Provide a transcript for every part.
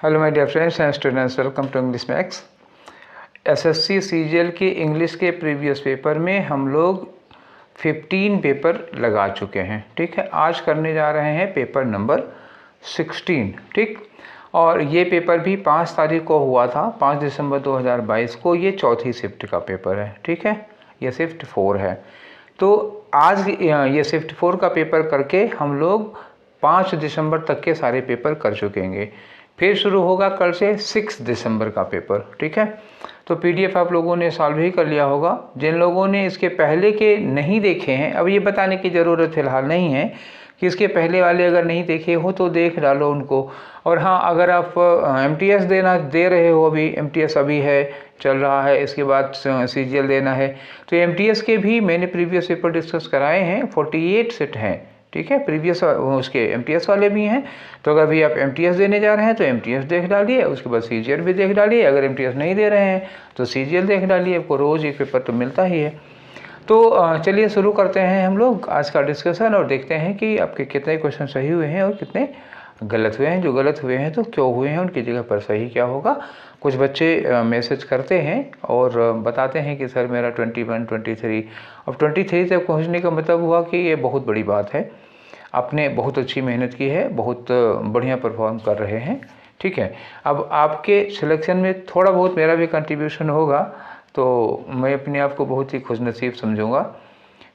Hello my dear friends and students, welcome to English max. SSC CGL के English के previous paper में हम लोग 15 पेपर लगा चुके हैं। ठीक है, आज करने जा रहे हैं पेपर नंबर 16। ठीक, और ये पेपर भी 5 तारीख को हुआ था, 5 दिसंबर 2022 को। ये चौथी शिफ्ट का पेपर है। ठीक है, ये शिफ्ट 4 है। तो आज ये शिफ्ट 4 का पेपर करके हम लोग 5 दिसंबर तक के सारे पेपर कर चुकेंगे। फिर शुरू होगा कल से 6 दिसंबर का पेपर। ठीक है, तो पीडीएफ आप लोगों ने सॉल्व ही कर लिया होगा। जिन लोगों ने इसके पहले के नहीं देखे हैं, अब ये बताने की ज़रूरत फिलहाल नहीं है कि इसके पहले वाले अगर नहीं देखे हो तो देख डालो उनको। और हाँ, अगर आप एमटीएस दे रहे हो, अभी एमटीएस अभी है, चल रहा है, इसके बाद सीजीएल देना है, तो एमटीएस के भी मैंने प्रीवियस पेपर डिस्कस कराए हैं। 48 सेट हैं। ठीक है, प्रीवियस उसके एमटीएस वाले भी हैं। तो अगर भी आप एमटीएस देने जा रहे हैं तो एमटीएस देख डालिए, उसके बाद सीजीएल भी देख डालिए। अगर एमटीएस नहीं दे रहे हैं तो सीजीएल देख डालिए, आपको रोज़ एक पेपर तो मिलता ही है। तो चलिए शुरू करते हैं हम लोग आज का डिस्कशन और देखते हैं कि आपके कितने क्वेश्चन सही हुए हैं और कितने गलत हुए हैं। जो गलत हुए हैं तो क्यों हुए हैं, उनकी जगह पर सही क्या होगा। कुछ बच्चे मैसेज करते हैं और बताते हैं कि सर मेरा 21, 23, अब 23 तक पहुंचने का मतलब हुआ कि ये बहुत बड़ी बात है, आपने बहुत अच्छी मेहनत की है, बहुत बढ़िया परफॉर्म कर रहे हैं। ठीक है, अब आपके सिलेक्शन में थोड़ा बहुत मेरा भी कंट्रीब्यूशन होगा तो मैं अपने आप को बहुत ही खुशनसीब समझूंगा।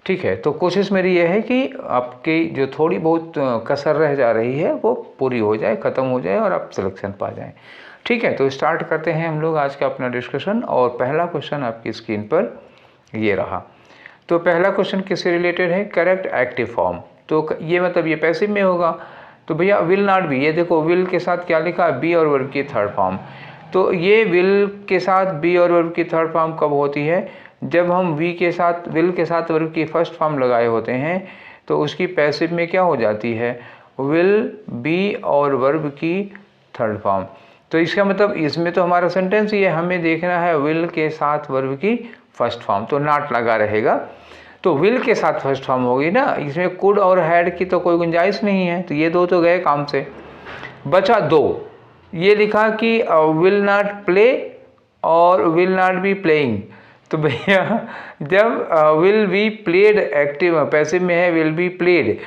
ठीक है, तो कोशिश मेरी यह है कि आपकी जो थोड़ी बहुत कसर रह जा रही है वो पूरी हो जाए, ख़त्म हो जाए और आप सिलेक्शन पा जाएं। ठीक है, तो स्टार्ट करते हैं हम लोग आज का अपना डिस्कशन। और पहला क्वेश्चन आपकी स्क्रीन पर ये रहा। तो पहला क्वेश्चन किससे रिलेटेड है? Correct active form. तो ये मतलब ये पैसिव में होगा। तो भैया विल नॉट बी, ये देखो विल के साथ क्या लिखा है? बी और वर्ब की थर्ड फॉर्म। तो ये विल के साथ बी और वर्ब की थर्ड फॉर्म कब होती है? जब हम विल के साथ वर्ब की फर्स्ट फॉर्म लगाए होते हैं तो उसकी पैसिव में क्या हो जाती है? विल, बी और वर्ब की थर्ड फॉर्म। तो इसका मतलब इसमें तो हमारा सेंटेंस ही है, हमें देखना है विल के साथ वर्ब की फर्स्ट फॉर्म, तो नॉट लगा रहेगा। तो विल के साथ फर्स्ट फॉर्म होगी ना, इसमें कुड और हैड की तो कोई गुंजाइश नहीं है। तो ये दो तो गए काम से, बचा दो। ये लिखा कि विल नॉट प्ले और विल नॉट बी प्लेइंग। तो भैया जब will be played active passive में है, विल बी प्लेड,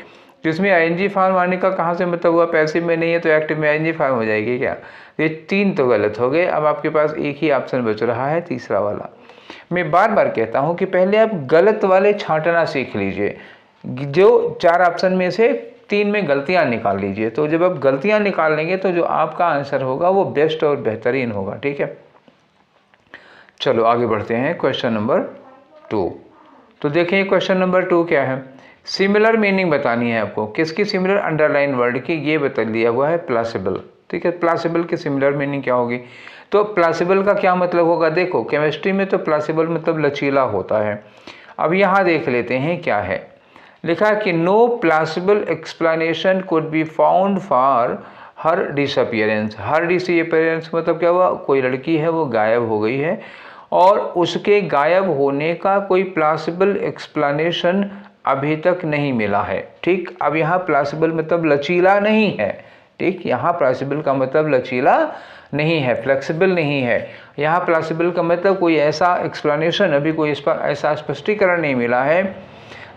जिसमें आईएनजी फॉर्म आने का कहाँ से मतलब हुआ? पैसिव में नहीं है तो एक्टिव में आईएनजी फॉर्म हो जाएगी क्या? ये 3 तो गलत हो गए। अब आपके पास एक ही ऑप्शन बच रहा है, तीसरा वाला। मैं बार बार कहता हूं कि पहले आप गलत वाले छांटना सीख लीजिए। जो 4 ऑप्शन में से 3 में गलतियां निकाल लीजिए। तो जब आप गलतियां निकाल लेंगे तो जो आपका आंसर होगा वो बेस्ट और बेहतरीन होगा। ठीक है, चलो आगे बढ़ते हैं। Question number 2। तो देखिए क्वेश्चन नंबर 2 क्या है? सिमिलर मीनिंग बतानी है आपको। किसकी सिमिलर? अंडरलाइन वर्ड की। ये बता दिया हुआ है प्लासिबल। ठीक है, प्लासिबल की सिमिलर मीनिंग क्या होगी? तो प्लासिबल का क्या मतलब होगा? देखो केमिस्ट्री में तो प्लासिबल मतलब लचीला होता है। अब यहाँ देख लेते हैं क्या है लिखा है कि no plausible explanation could be found for her disappearance. Her disappearance मतलब क्या हुआ? कोई लड़की है वो गायब हो गई है और उसके गायब होने का कोई प्लासिबल एक्सप्लेनेशन अभी तक नहीं मिला है। ठीक, अब यहाँ प्लासिबल मतलब लचीला नहीं है। ठीक, यहाँ प्लासिबल का मतलब लचीला नहीं है, फ्लेक्सिबल नहीं है। यहाँ प्लासिबल का मतलब कोई ऐसा एक्सप्लेनेशन, अभी कोई ऐसा स्पष्टीकरण नहीं मिला है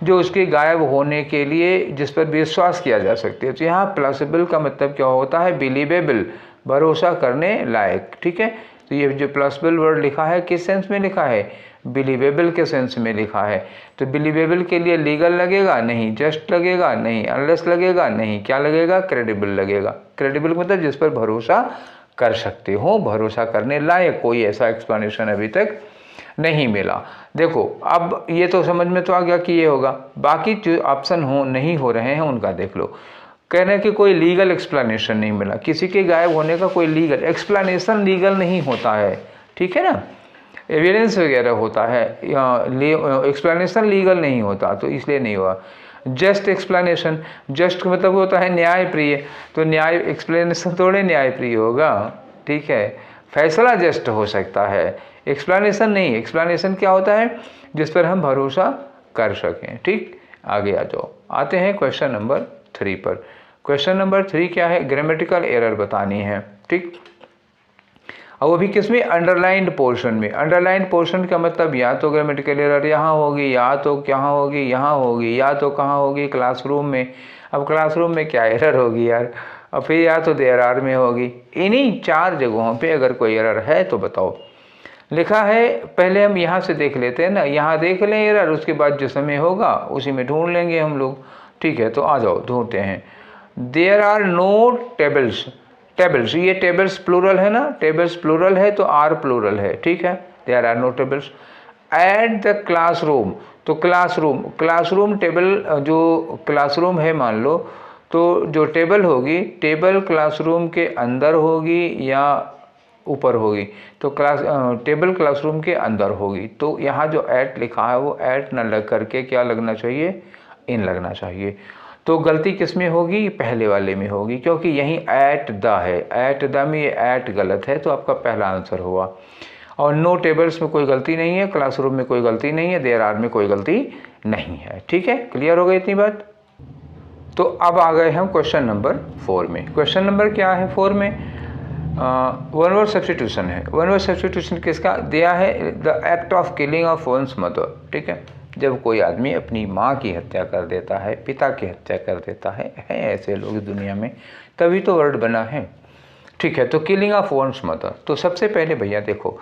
जो उसके गायब होने के लिए जिस पर विश्वास किया जा सकती है। तो यहाँ प्लासिबल का मतलब क्या होता है? बिलीवेबल, भरोसा करने लायक। ठीक है, तो ये जो प्लासिबल वर्ड लिखा है किस सेंस में लिखा है? बिलीवेबल के सेंस में लिखा है। तो बिलीवेबल के लिए लीगल लगेगा? नहीं। जस्ट लगेगा? नहीं। अनलेस लगेगा? नहीं। क्या लगेगा? क्रेडिबल लगेगा। क्रेडिबल मतलब जिस पर भरोसा कर सकते हो, भरोसा करने लायक कोई ऐसा एक्सप्लेनेशन अभी तक नहीं मिला। देखो अब ये तो समझ में तो आ गया कि ये होगा। बाकी जो ऑप्शन नहीं हो रहे हैं उनका देख लो। कह रहे हैं कि कोई लीगल एक्सप्लेनेशन नहीं मिला। किसी के गायब होने का कोई लीगल एक्सप्लेनेशन लीगल नहीं होता है। ठीक है ना, एविडेंस वगैरह होता है, एक्सप्लेनेशन लीगल नहीं होता, तो इसलिए नहीं हुआ। जस्ट एक्सप्लेनेशन, जस्ट मतलब होता है न्यायप्रिय, तो न्याय एक्सप्लेनेशन थोड़े न्यायप्रिय होगा। ठीक है, फैसला जस्ट हो सकता है, एक्सप्लेनेशन नहीं। एक्सप्लेनेशन क्या होता है? जिस पर हम भरोसा कर सकें। ठीक, आगे आ जाओ। आते हैं क्वेश्चन नंबर 3 पर। क्वेश्चन नंबर 3 क्या है? ग्रामेटिकल एरर बतानी है। ठीक, और वो भी किस में, अंडरलाइंड पोर्शन में। अंडरलाइंड पोर्शन का मतलब या तो ग्रामेटिकल एरर यहाँ होगी, या तो कहाँ होगी, यहाँ होगी, या तो कहाँ होगी, क्लासरूम में। अब क्लासरूम में क्या एरर होगी यार, और फिर या तो देयर आर में होगी। इन्हीं 4 जगहों पे अगर कोई एरर है तो बताओ। लिखा है, पहले हम यहाँ से देख लेते हैं ना, यहाँ देख लें एरर, उसके बाद जो समय होगा उसी में ढूंढ लेंगे हम लोग। ठीक है, तो आ जाओ ढूंढते हैं। There are no tables. Tables, ये टेबल्स प्लूरल है ना, टेबल्स प्लूरल है तो आर प्लूरल है। ठीक है, there are no tables at the classroom. तो क्लासरूम टेबल, जो क्लासरूम है मान लो, तो जो टेबल होगी, टेबल क्लासरूम के अंदर होगी या ऊपर होगी, तो टेबल क्लासरूम के अंदर होगी। तो यहाँ जो एट लिखा है वो एट न लग करके क्या लगना चाहिए, इन लगना चाहिए। तो गलती किस में होगी, पहले वाले में होगी, क्योंकि यहीं एट द है, एट द में ये एट गलत है, तो आपका पहला आंसर हुआ। और नो टेबल्स में कोई गलती नहीं है, क्लासरूम में कोई गलती नहीं है, देयर आर में कोई गलती नहीं है। ठीक है, क्लियर हो गई इतनी बात। तो अब आ गए हम क्वेश्चन नंबर 4 में। क्वेश्चन नंबर क्या है 4 में, वन वर्ड सब्स्टिट्यूशन है। वन वर्ड सब्स्टिट्यूशन किसका दिया है, the act of killing of one's mother. ठीक है, जब कोई आदमी अपनी माँ की हत्या कर देता है, पिता की हत्या कर देता है ऐसे लोग दुनिया में, तभी तो वर्ड बना है। ठीक है, तो किलिंग ऑफ वंस मदर। तो सबसे पहले भैया देखो,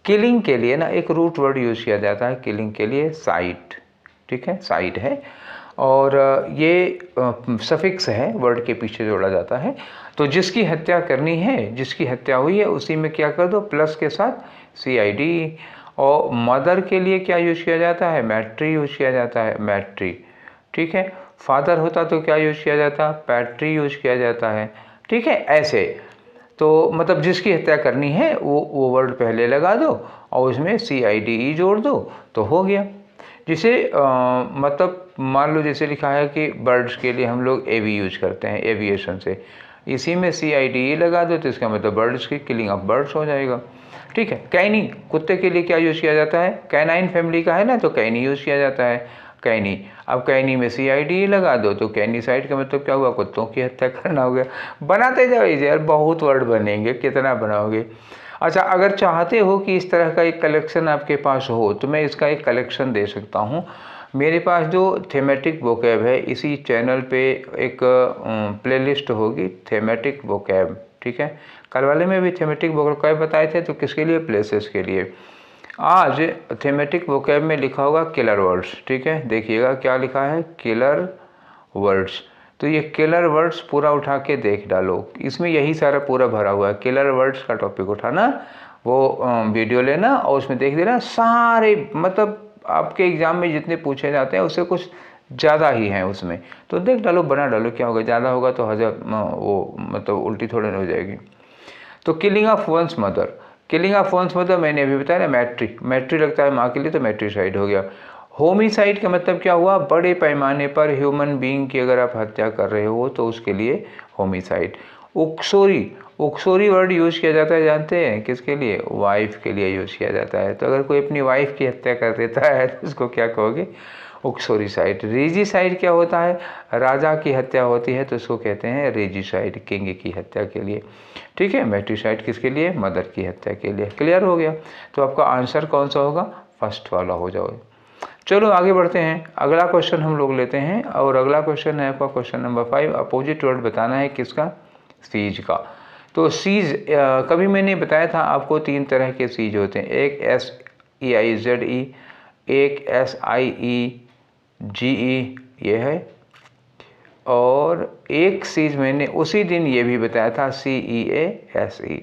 किलिंग के लिए ना एक रूट वर्ड यूज़ किया जाता है, किलिंग के लिए साइट। ठीक है, साइट है, और ये सफिक्स है, वर्ड के पीछे जोड़ा जाता है। तो जिसकी हत्या करनी है, जिसकी हत्या हुई है, उसी में क्या कर दो, प्लस के साथ CID। और मदर के लिए क्या यूज़ किया जाता है, मैट्री यूज़ किया जाता है, मैट्री। ठीक है, फादर होता तो क्या यूज़ किया जाता, पैट्री यूज़ किया जाता है। ठीक है, ऐसे तो मतलब जिसकी हत्या करनी है वो वर्ड पहले लगा दो और उसमें CIDE जोड़ दो तो हो गया। जिसे मतलब मान लो जैसे लिखा है कि बर्ड्स के लिए हम लोग AV यूज करते हैं, एविएशन से, इसी में CIDE लगा दो तो इसका मतलब बर्ड्स की, किलिंग ऑफ बर्ड्स हो जाएगा। ठीक है, कैनी, कुत्ते के लिए क्या यूज़ किया जाता है, कैनाइन फैमिली का है ना, तो कैनी यूज़ किया जाता है, कैनी। अब कैनी में CIDE लगा दो तो कैनीसाइड का मतलब क्या हुआ, कुत्तों की हत्या करना हो गया। बनाते जाओ यार, बहुत वर्ड बनेंगे, कितना बनाओगे। अच्छा, अगर चाहते हो कि इस तरह का एक कलेक्शन आपके पास हो तो मैं इसका एक कलेक्शन दे सकता हूँ। मेरे पास जो थेमेटिक वोकैब है, इसी चैनल पे एक प्लेलिस्ट होगी थेमेटिक वोकैब। ठीक है, कल वाले में भी थेमेटिक वोकैब बताए थे, तो किसके लिए, प्लेसेस के लिए। आज थेमेटिक वोकैब में लिखा होगा किलर वर्ड्स। ठीक है, देखिएगा क्या लिखा है, किलर वर्ड्स। तो ये किलर वर्ड्स पूरा उठा के देख डालो, इसमें यही सारा पूरा भरा हुआ है। किलर वर्ड्स का टॉपिक उठाना, वो वीडियो लेना और उसमें देख देना सारे, मतलब आपके एग्ज़ाम में जितने पूछे जाते हैं उससे कुछ ज़्यादा ही हैं उसमें, तो देख डालो, बना डालो, क्या होगा, ज़्यादा होगा तो वो मतलब उल्टी थोड़ी हो जाएगी। तो killing of one's mother, killing of one's mother मैंने अभी बताया ना, मैट्री, मैट्री लगता है माँ के लिए तो मैट्रीसाइड हो गया। होमिसाइड का मतलब क्या हुआ, बड़े पैमाने पर ह्यूमन बीइंग की अगर आप हत्या कर रहे हो तो उसके लिए होमिसाइड। उक्सोरी, उक्सोरी वर्ड यूज़ किया जाता है, जानते हैं किसके लिए, वाइफ के लिए यूज़ किया जाता है। तो अगर कोई अपनी वाइफ की हत्या कर देता है तो उसको क्या कहोगे, उक्सोरीसाइड। रेजिसाइड क्या होता है, राजा की हत्या होती है तो उसको कहते हैं रेजिसाइड, किंग की हत्या के लिए। ठीक है, मैट्रीसाइड किसके लिए, मदर की हत्या के लिए। क्लियर हो गया, तो आपका आंसर कौन सा होगा, फर्स्ट वाला हो जाओगे। चलो आगे बढ़ते हैं, अगला क्वेश्चन हम लोग लेते हैं, और अगला क्वेश्चन है आपका क्वेश्चन नंबर 5। अपोजिट वर्ड बताना है किसका, सीज का। तो सीज कभी मैंने बताया था आपको 3 तरह के सीज होते हैं, एक SEIZE, एक SIEGE ये है, और एक सीज मैंने उसी दिन ये भी बताया था CEASE।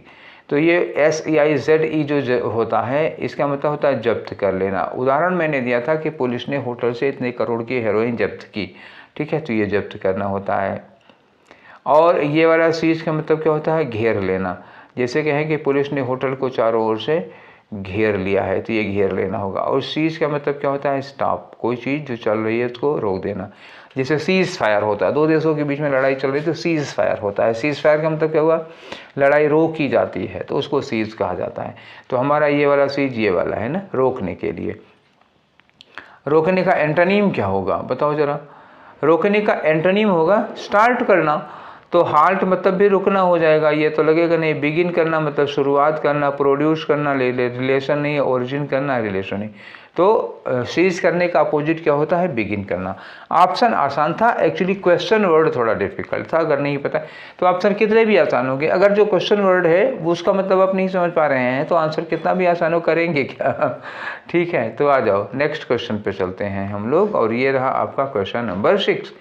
तो ये SEIZE जो होता है, इसका मतलब होता है जब्त कर लेना। उदाहरण मैंने दिया था कि पुलिस ने होटल से इतने करोड़ की हेरोइन जब्त की। ठीक है, तो ये जब्त करना होता है। और ये वाला सीज का मतलब क्या होता है, घेर लेना। जैसे कहें कि पुलिस ने होटल को चारों ओर से घेर लिया है, तो ये घेर लेना होगा। और सीज का मतलब क्या होता है, स्टॉप, कोई चीज़ जो चल रही है उसको रोक देना। जैसे सीज फायर होता है, 2 देशों के बीच में लड़ाई चल रही है तो सीज फायर होता है। सीज फायर का मतलब क्या हुआ, लड़ाई रोकी जाती है तो उसको सीज कहा जाता है। तो हमारा ये वाला सीज ये वाला है ना, रोकने के लिए। रोकने का एंटोनिम क्या होगा बताओ जरा, रोकने का एंटोनिम होगा स्टार्ट करना। तो हाल्ट मतलब भी रुकना हो जाएगा, ये तो लगेगा नहीं। बिगिन करना मतलब शुरुआत करना, प्रोड्यूस करना रिलेशन नहीं, ओरिजिन करना रिलेशन नहीं। तो सीज करने का अपोजिट क्या होता है? बिगिन करना। ऑप्शन आसान था, एक्चुअली क्वेश्चन वर्ड थोड़ा डिफिकल्ट था, अगर नहीं पता तो ऑप्शन कितने भी आसान होंगे। अगर जो क्वेश्चन वर्ड है वो उसका मतलब आप नहीं समझ पा रहे हैं तो आंसर कितना भी आसान हो, करेंगे क्या? ठीक है, तो आ जाओ नेक्स्ट क्वेश्चन पे चलते हैं हम लोग, और ये रहा आपका क्वेश्चन नंबर 6।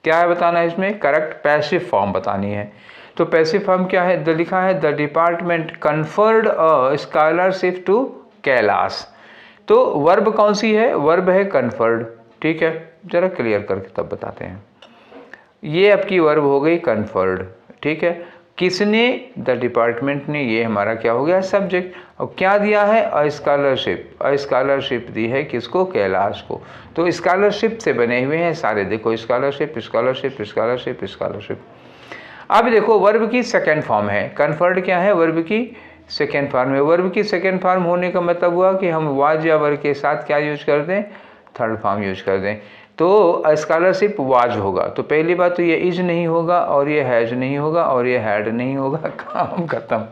क्या है बताना है इसमें? करेक्ट पैसिव फॉर्म बतानी है। तो पैसिव फॉर्म क्या है? लिखा है the department conferred a scholarship to Kailash. तो वर्ब कौन सी है? वर्ब है कन्फर्ड। ठीक है, जरा क्लियर करके तब बताते हैं। ये आपकी वर्ब हो गई कन्फर्ड। ठीक है, किसने? द डिपार्टमेंट ने, ये हमारा क्या हो गया? सब्जेक्ट। और क्या दिया है? अ स्कॉलरशिप। अ स्कॉलरशिप दी है किसको? कैलाश को। तो स्कॉलरशिप से बने हुए हैं सारे, देखो स्कॉलरशिप स्कॉलरशिप स्कॉलरशिप स्कॉलरशिप। अब देखो वर्ब की सेकेंड फॉर्म है, कन्फर्ड क्या है? वर्ब की सेकेंड फॉर्म है। वर्ब की सेकेंड फॉर्म होने का मतलब हुआ कि हम वाज या वर्ब के साथ क्या यूज कर दें? थर्ड फॉर्म यूज कर दें। तो स्कॉलरशिप वाज होगा, तो पहली बात तो ये इज नहीं होगा, और ये हैज नहीं होगा, और ये हैड नहीं होगा, काम खत्म।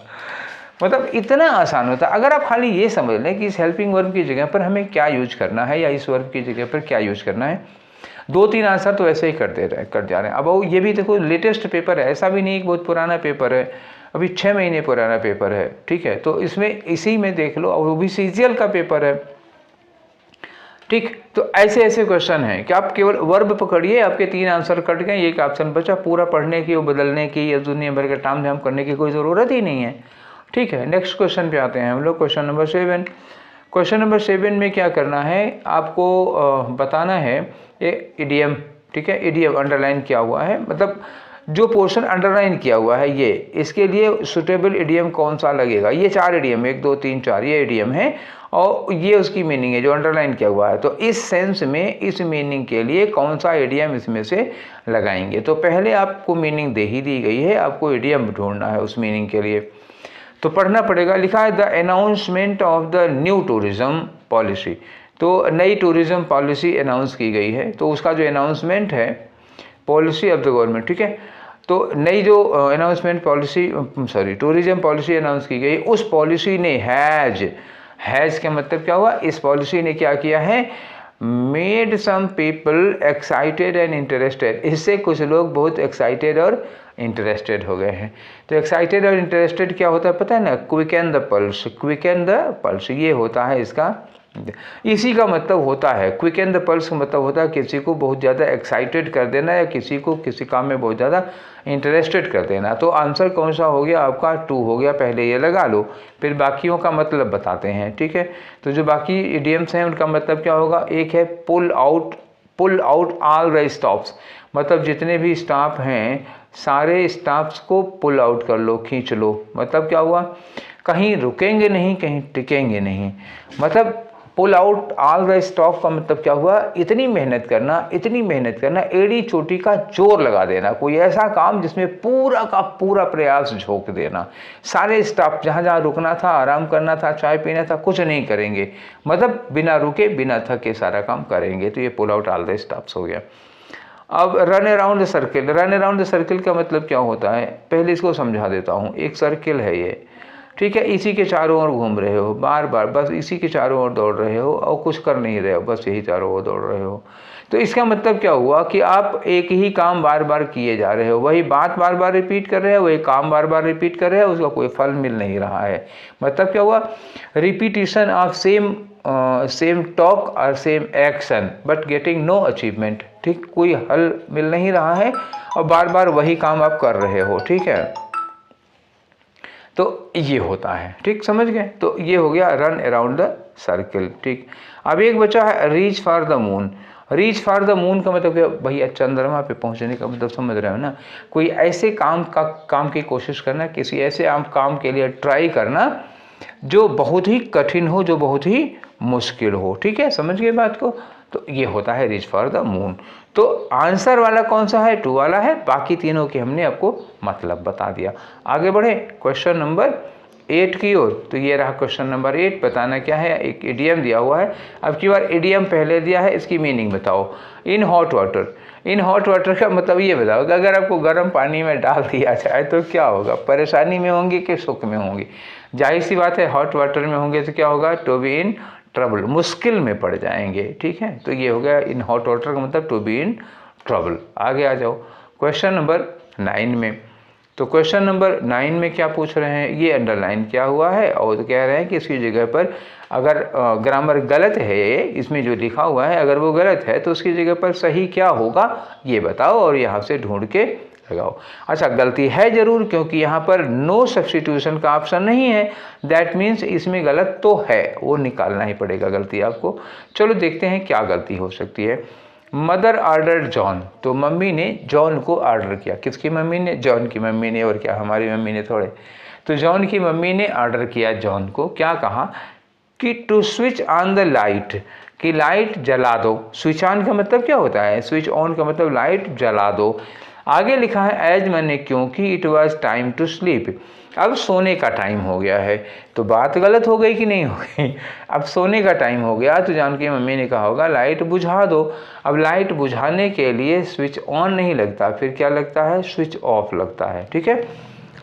मतलब इतना आसान होता है अगर आप खाली ये समझ लें कि इस हेल्पिंग वर्ब की जगह पर हमें क्या यूज करना है, या इस वर्ब की जगह पर क्या यूज करना है। 2-3 आंसर तो ऐसे ही कर जा रहे हैं। अब वो ये भी देखो लेटेस्ट पेपर है, ऐसा भी नहीं कि बहुत पुराना पेपर है, अभी 6 महीने पुराना पेपर है। ठीक है, तो इसमें इसी में देख लो, और वो भी सीजीएल का पेपर है। ठीक, तो ऐसे ऐसे क्वेश्चन हैं कि आप केवल वर्ब पकड़िए, आपके 3 आंसर कट गए, एक ऑप्शन बचा। पूरा पढ़ने की, वो बदलने की, या दुनिया भर का ताम झाम करने की कोई ज़रूरत ही नहीं है। ठीक है, नेक्स्ट क्वेश्चन पे आते हैं हम लोग, क्वेश्चन नंबर 7। क्वेश्चन नंबर 7 में क्या करना है आपको? बताना है ये इडियम। ठीक है, इडियम अंडरलाइन किया हुआ है, मतलब जो पोर्शन अंडरलाइन किया हुआ है ये, इसके लिए सुटेबल इडियम कौन सा लगेगा? ये 4 इडियम, 1 2 3 4 ये इडियम है, और ये उसकी मीनिंग है जो अंडरलाइन किया हुआ है। तो इस सेंस में, इस मीनिंग के लिए कौन सा इडियम इसमें से लगाएंगे? तो पहले आपको मीनिंग दे ही दी गई है, आपको इडियम ढूंढना है उस मीनिंग के लिए। तो पढ़ना पड़ेगा। लिखा है the announcement of the new tourism policy. तो नई टूरिज्म पॉलिसी अनाउंस की गई है, तो उसका जो अनाउंसमेंट है, पॉलिसी ऑफ द गवर्नमेंट। ठीक है, तो नई जो announcement policy, tourism policy announce की गई, उस पॉलिसी ने हैज का मतलब क्या हुआ? इस पॉलिसी ने क्या किया है? Made some people excited and interested. इससे कुछ लोग बहुत एक्साइटेड और इंटरेस्टेड हो गए हैं। तो एक्साइटेड और इंटरेस्टेड क्या होता है पता है ना? Quicken the pulse. Quicken the pulse ये होता है इसका, इसी का मतलब होता है। क्विकन द पल्स का मतलब होता है किसी को बहुत ज़्यादा एक्साइटेड कर देना, या किसी को किसी काम में बहुत ज़्यादा इंटरेस्टेड कर देना। तो आंसर कौन सा हो गया आपका? 2 हो गया। पहले ये लगा लो, फिर बाकियों का मतलब बताते हैं। ठीक है, तो जो बाकी इडियम्स हैं उनका मतलब क्या होगा? एक है pull out all the stops, मतलब जितने भी स्टाफ हैं सारे स्टाफ्स को पुल आउट कर लो, खींच लो। मतलब क्या हुआ? कहीं रुकेंगे नहीं, कहीं टिकेंगे नहीं। मतलब pull out all the stop का मतलब क्या हुआ? इतनी मेहनत करना, एड़ी चोटी का जोर लगा देना, कोई ऐसा काम जिसमें पूरा का पूरा प्रयास झोंक देना। सारे स्टाफ जहाँ जहाँ रुकना था, आराम करना था, चाय पीना था, कुछ नहीं करेंगे, मतलब बिना रुके बिना थके सारा काम करेंगे। तो ये pull out all the stops हो गया। अब run around the circle. Run around the circle का मतलब क्या होता है? पहले इसको समझा देता हूँ। एक सर्किल है ये, ठीक है, इसी के चारों ओर घूम रहे हो बार बार, बस इसी के चारों ओर दौड़ रहे हो और कुछ कर नहीं रहे हो, बस यही चारों ओर दौड़ रहे हो। तो इसका मतलब क्या हुआ कि आप एक ही काम बार बार किए जा रहे हो, वही बात बार बार रिपीट कर रहे हो, वही काम बार बार रिपीट कर रहे हो, उसका कोई फल मिल नहीं रहा है। मतलब क्या हुआ? रिपीटिशन ऑफ सेम टॉक और same action but getting know achievement. ठीक, कोई हल मिल नहीं रहा है और बार बार वही काम आप कर रहे हो। ठीक है, तो ये होता है। ठीक, समझ गए? तो ये हो गया रन अराउंड द सर्किल। ठीक, अब एक बचा है reach for the moon. Reach for the moon का मतलब क्या भैया? चंद्रमा पे पहुंचने का मतलब समझ रहे हो ना? कोई ऐसे काम की कोशिश करना, किसी ऐसे काम के लिए ट्राई करना जो बहुत ही कठिन हो, जो बहुत ही मुश्किल हो। ठीक है, समझ गए बात को? तो ये होता है रीच फॉर द मून। तो आंसर वाला कौन सा है? 2 वाला है। बाकी तीनों के हमने आपको मतलब बता दिया। आगे बढ़े क्वेश्चन नंबर 8 की ओर। तो ये रहा क्वेश्चन नंबर 8। बताना क्या है? एक इडियम दिया हुआ है। अब की बार इडियम पहले दिया है, इसकी मीनिंग बताओ। In hot water, in hot water का मतलब ये बताओ कि अगर आपको गर्म पानी में डाल दिया जाए तो क्या होगा, परेशानी में होंगे कि सुख में होंगे? जाहिर सी बात है हॉट वाटर में होंगे तो क्या होगा, टू बी इन ट्रबल, मुश्किल में पड़ जाएंगे। ठीक है, तो ये हो गया इन हॉट वाटर का मतलब टू बी इन ट्रबल। आगे आ जाओ क्वेश्चन नंबर 9 में। तो क्वेश्चन नंबर 9 में क्या पूछ रहे हैं, ये अंडरलाइन क्या हुआ है और तो कह रहे हैं कि इसकी जगह पर अगर ग्रामर गलत है, इसमें जो लिखा हुआ है अगर वो गलत है तो उसकी जगह पर सही क्या होगा ये बताओ और यहाँ से ढूंढ के लगाओ। अच्छा, गलती है ज़रूर क्योंकि यहाँ पर नो सब्स्टिट्यूशन का ऑप्शन नहीं है, दैट मीन्स इसमें गलत तो है, वो निकालना ही पड़ेगा गलती आपको। चलो देखते हैं क्या गलती हो सकती है। मदर ऑर्डर जॉन, तो मम्मी ने जॉन को ऑर्डर किया। किसकी मम्मी ने? जॉन की मम्मी ने, और क्या हमारी मम्मी ने थोड़े। तो जॉन की मम्मी ने ऑर्डर किया जॉन को, क्या कहा कि to switch on the light, कि लाइट जला दो। स्विच ऑन का मतलब क्या होता है, स्विच ऑन का मतलब लाइट जला दो। आगे लिखा है एज मैंने, क्योंकि it was time to sleep, अब सोने का टाइम हो गया है। तो बात गलत हो गई कि नहीं हो गई? अब सोने का टाइम हो गया तो जान की मम्मी ने कहा होगा लाइट बुझा दो। अब लाइट बुझाने के लिए स्विच ऑन नहीं लगता, फिर क्या लगता है, स्विच ऑफ लगता है। ठीक है,